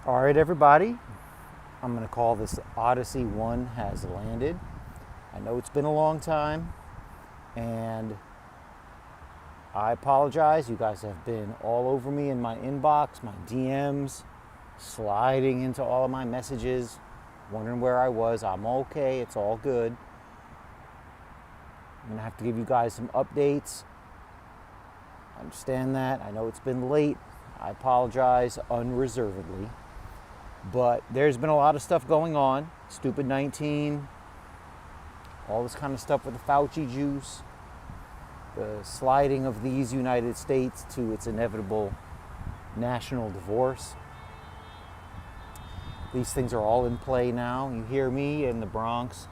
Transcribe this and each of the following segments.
All right, everybody. I'm going to call this Odysee One Has Landed. I know it's been a long time, and I apologize. You guys have been all over me in my inbox, my DMs, sliding into all of my messages, wondering where I was. I'm okay. It's all good. I'm going to have to give you guys some updates. I understand that. I know it's been late. I apologize unreservedly. But there's been a lot of stuff going on. Stupid 19, all this kind of stuff with the Fauci juice, the sliding of these United States to its inevitable national divorce. These things are all in play now. You hear me in the Bronx,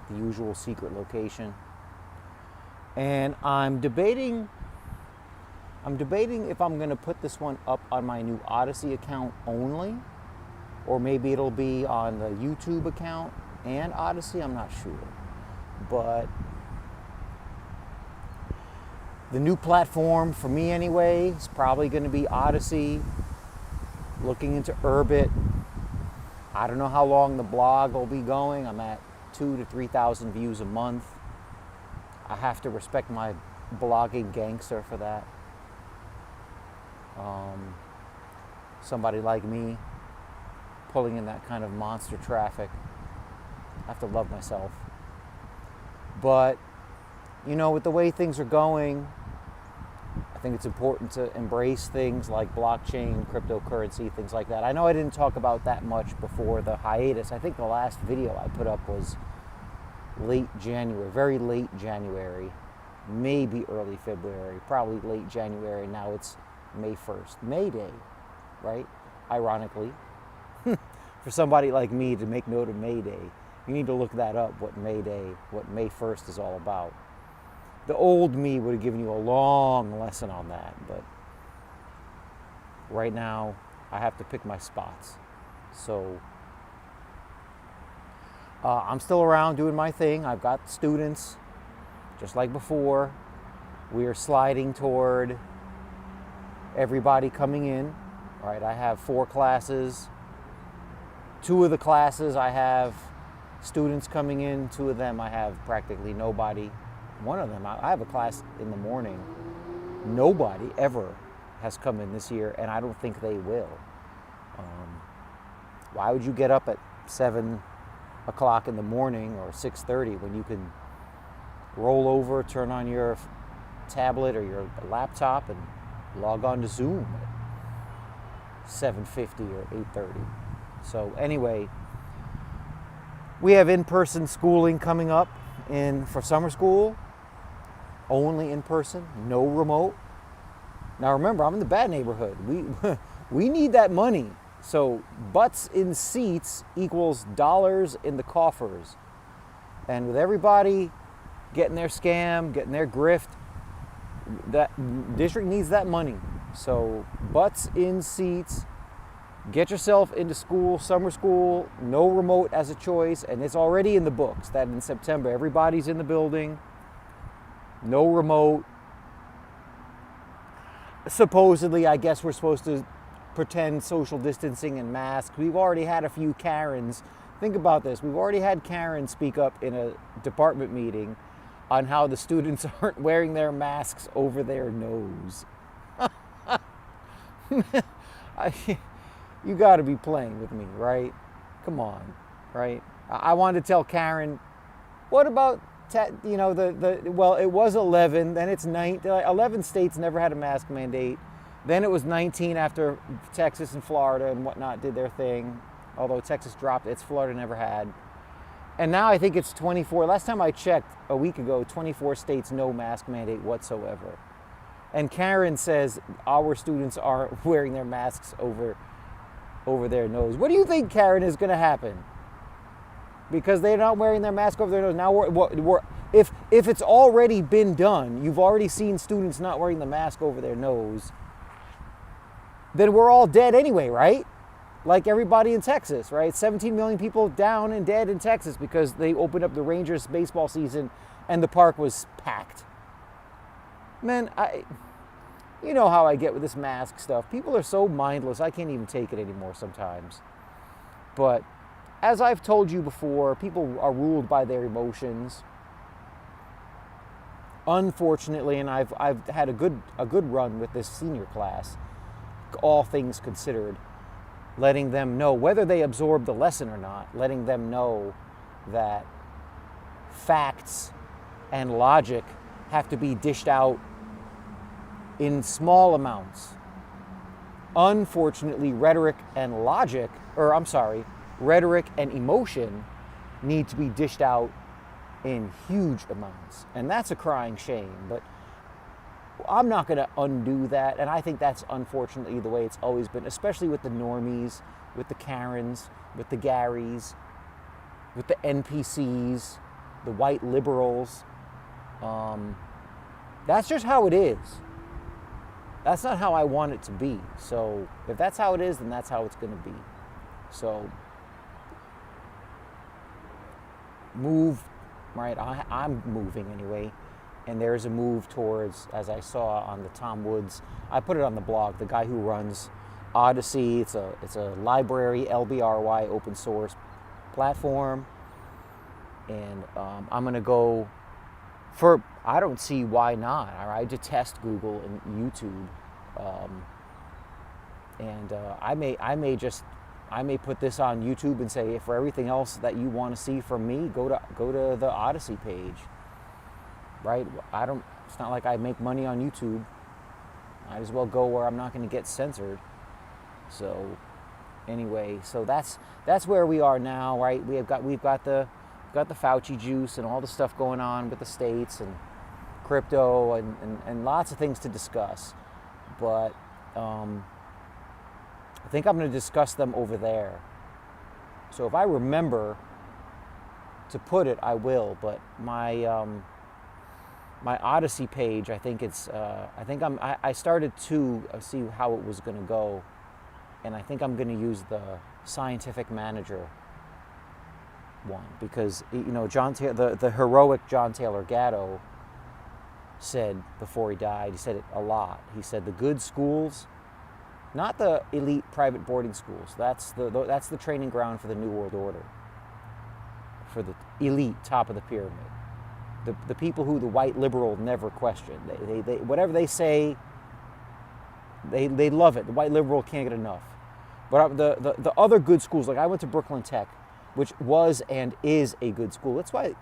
the usual secret location. And I'm debating if I'm going to put this one up on my new Odysee account only, or maybe it'll be on the YouTube account and Odysee, I'm not sure. But the new platform for me anyway is probably going to be Odysee, looking into Corbett. I don't know how long the blog will be going. I'm at 2,000 to 3,000 views a month. I have to respect my blogging gangster for that. Somebody like me, pulling in that kind of monster traffic, I have to love myself. But, you know, with the way things are going, I think it's important to embrace things like blockchain, cryptocurrency, things like that. I know I didn't talk about that much before the hiatus. I think the last video I put up was late January, very late January, maybe early February, probably late January. Now it's May 1st, May Day, right? Ironically. For somebody like me to make note of May Day, you need to look that up, what May Day, what May 1st is all about. The old me would have given you a long lesson on that, but right now I have to pick my spots. So I'm still around doing my thing. I've got students, just like before. We are sliding toward everybody coming in. All right, I have 4 classes. 2 of the classes I have students coming in. 2 of them I have practically nobody. One of them, I have a class in the morning. Nobody ever has come in this year, and I don't think they will. Why would you get up at 7 o'clock in the morning or 6:30 when you can roll over, turn on your tablet or your laptop and log on to Zoom at 7:50 or 8:30? So anyway, we have in-person schooling coming up for summer school. Only in person, no remote. Now remember, I'm in the bad neighborhood. We need that money. So butts in seats equals dollars in the coffers. And with everybody getting their scam, getting their grift, that district needs that money. So butts in seats. Get yourself into school, summer school, no remote as a choice, and it's already in the books that in September everybody's in the building, no remote. Supposedly, I guess we're supposed to pretend social distancing and masks. We've already had a few Karens. Think about this. We've already had Karen speak up in a department meeting on how the students aren't wearing their masks over their nose. You got to be playing with me, right? Come on, right? I wanted to tell Karen, what about, well, it was 11, then it's 9. 11 states never had a mask mandate. Then it was 19 after Texas and Florida and whatnot did their thing. Although Texas dropped its, Florida never had. And now I think it's 24. Last time I checked a week ago, 24 states, no mask mandate whatsoever. And Karen says our students aren't wearing their masks over their nose. What do you think, Karen, is going to happen? Because they're not wearing their mask over their nose. Now, if it's already been done, you've already seen students not wearing the mask over their nose, then we're all dead anyway, right? Like everybody in Texas, right? 17 million people down and dead in Texas because they opened up the Rangers baseball season and the park was packed. Man, You know how I get with this mask stuff. People are so mindless, I can't even take it anymore sometimes. But as I've told you before, people are ruled by their emotions. Unfortunately, and I've had a good run with this senior class, all things considered, letting them know, whether they absorb the lesson or not, letting them know that facts and logic have to be dished out in small amounts. Unfortunately, rhetoric and emotion need to be dished out in huge amounts. And that's a crying shame, but I'm not going to undo that. And I think that's unfortunately the way it's always been, especially with the Normies, with the Karens, with the Garys, with the NPCs, the white liberals. That's just how it is. That's not how I want it to be. So if that's how it is, then that's how it's going to be. So move, right? I'm moving anyway. And there's a move towards, as I saw on the Tom Woods, I put it on the blog, the guy who runs Odysee. It's a library, LBRY, open source platform. And I'm going to go for, I don't see why not. I detest Google and YouTube. I may put this on YouTube and say, for everything else that you want to see from me, go to the Odysee page. Right? It's not like I make money on YouTube. Might as well go where I'm not going to get censored. So anyway, so that's where we are now, right? We've got the Fauci juice and all the stuff going on with the states and crypto and lots of things to discuss. But I think I'm going to discuss them over there. So if I remember to put it, I will. But my Odysee page, I think I started to see how it was going to go, and I think I'm going to use the scientific manager one, because the heroic John Taylor Gatto said before he died, he said it a lot. He said the good schools, not the elite private boarding schools. That's the training ground for the New World Order, for the elite top of the pyramid. The people who the white liberal never question. They whatever they say, they love it. The white liberal can't get enough. But the other good schools, like I went to Brooklyn Tech, which was and is a good school. That's why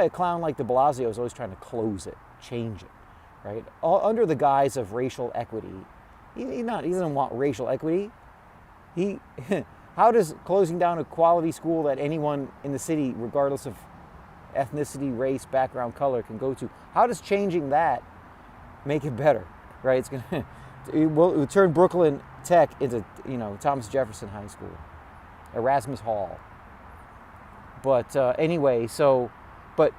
a clown like de Blasio is always trying to close it, change it, right? All under the guise of racial equity. He doesn't want racial equity. How does closing down a quality school that anyone in the city, regardless of ethnicity, race, background, color, can go to, how does changing that make it better, right? It will turn Brooklyn Tech into Thomas Jefferson High School, Erasmus Hall. But anyway, what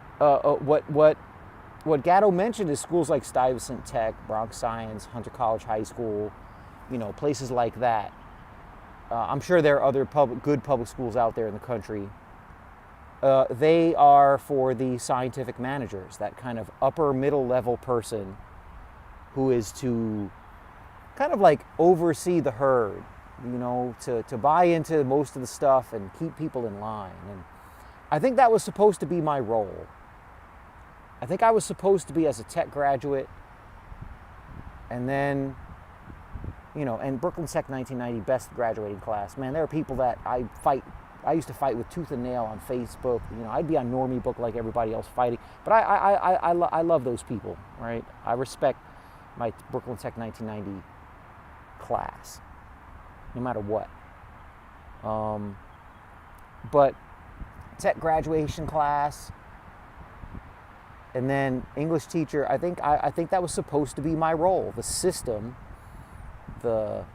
Gatto mentioned is schools like Stuyvesant Tech, Bronx Science, Hunter College High School, places like that. I'm sure there are other good public schools out there in the country. They are for the scientific managers, that kind of upper middle level person who is to kind of like oversee the herd, to buy into most of the stuff and keep people in line. And I think that was supposed to be my role. I think I was supposed to be as a tech graduate, and then, and Brooklyn Tech 1990 best graduating class. Man, there are people that I used to fight with tooth and nail on Facebook. I'd be on Normie Book like everybody else fighting. But I love those people, right? I respect my Brooklyn Tech 1990 class, no matter what. But tech graduation class, and then English teacher. I think that was supposed to be my role. The system, this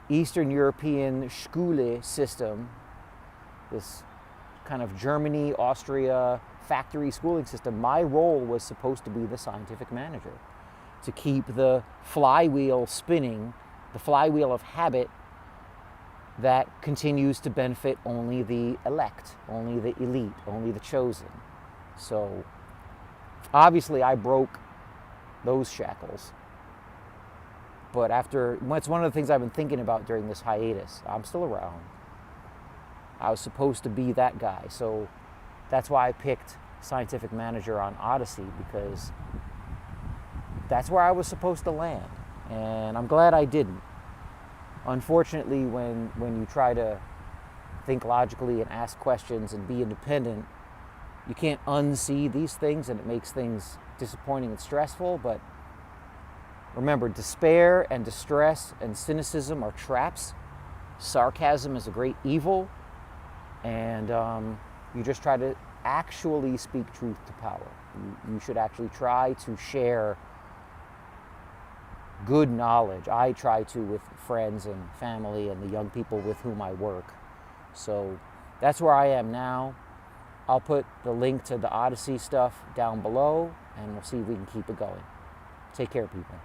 Eastern European Schule system, this kind of Germany, Austria factory schooling system, my role was supposed to be the scientific manager, to keep the flywheel spinning, the flywheel of habit that continues to benefit only the elect, only the elite, only the chosen. So obviously I broke those shackles. But it's one of the things I've been thinking about during this hiatus. I'm still around. I was supposed to be that guy. So that's why I picked Scientific Manager on Odysee, because that's where I was supposed to land. And I'm glad I didn't. Unfortunately, when you try to think logically and ask questions and be independent, you can't unsee these things, and it makes things disappointing and stressful. But remember, despair and distress and cynicism are traps. Sarcasm is a great evil. And you just try to actually speak truth to power. You should actually try to share good knowledge. I try to with friends and family and the young people with whom I work. So that's where I am now. I'll put the link to the Odysee stuff down below, and we'll see if we can keep it going. Take care, people.